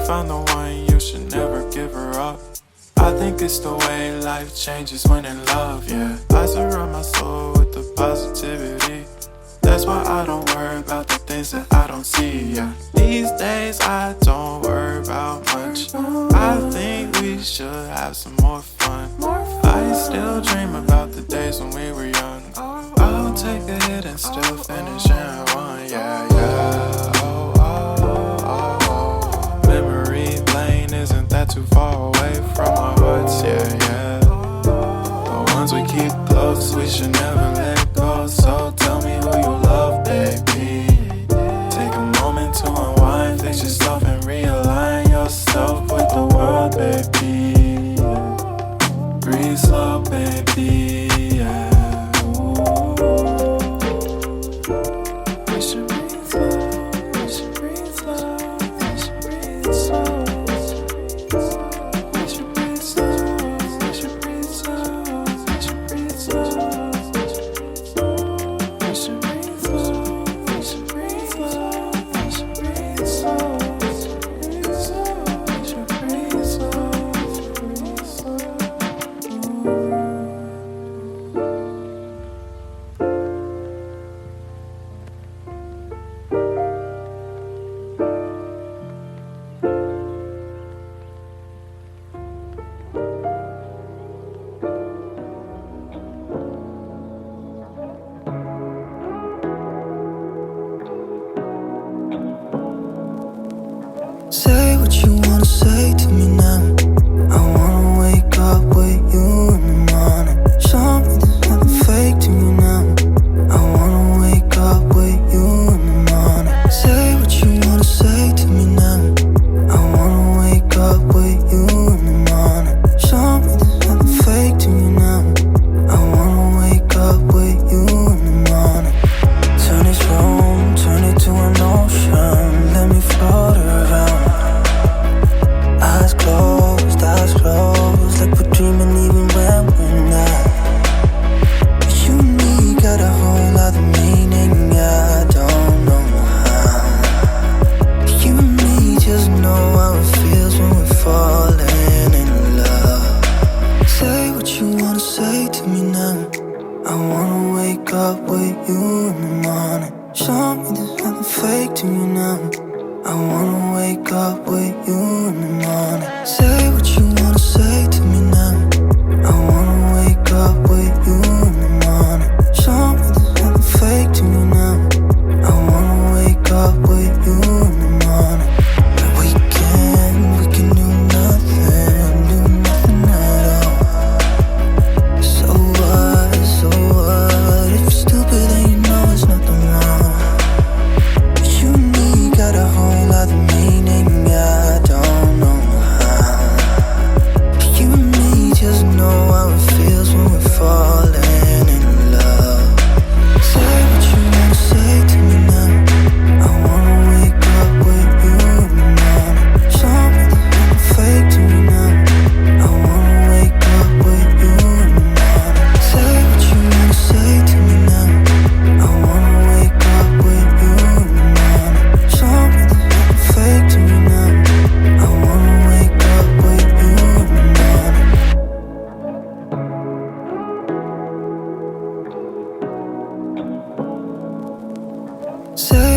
found the one, you should never give her up. I think it's the way life changes when in love, yeah. I surround my soul with the positivity. That's why I don't worry about the things that I don't see, yeah. These days I don't worry about much. I think we should have some more fun. I still dream about the days when we were young. I'll take a hit and still finish in one, yeah, yeah. Oh, oh, oh, oh. Memory lane isn't that too far away from our hearts, yeah, yeah. The ones we keep close, we should never let go. So tell me who you love, baby. Take a moment to unwind, fix yourself and realign yourself with the world, baby. Breathe slow, baby, yeah. We should breathe slow, we should breathe slow, we should breathe slow. We should breathe slow, we should breathe slow, we should breathe slow. We should breathe slow, we should breathe slow, we should breathe slow. We should breathe slow, breathe slow. Say what you wanna say to me now. I wanna wake up with you in the morning. Show me there's nothing fake to you now. I wanna wake up with you in the morning. Say what you wanna say to me now. I wanna wake up with you in the morning. Show me there's nothing fake to you now. I wanna wake up with you in the morning. Turn this room, turn it to an ocean. Let me float around. Eyes closed, like we're dreaming even when we're not. You and me got a whole other meaning, I don't know how. You and me just know how it feels when we're falling in love. Say what you wanna say to me now. I wanna wake up with you in the morning. Show me there's nothing fake to you now. I wanna wake up with you in the morning. Say what you wanna say to me now. I wanna wake up with you in the morning. Show me there's nothing fake to you now. I wanna wake up with you in the morning. We can do nothing at all. So what, if you're stupid then you know there's nothing wrong. You and me got a whole other meaning, I don't know how. You and me just know how it feels when we're falling in love. Say what you wanna say to me now. I wanna wake up with you in the morning. Show me there's nothing fake to me now. I wanna wake up with you in the morning. Say what you wanna say to me now. I wanna wake up with you in the morning. Show me there's nothing fake to me now. I wanna wake up with you in the morning. Say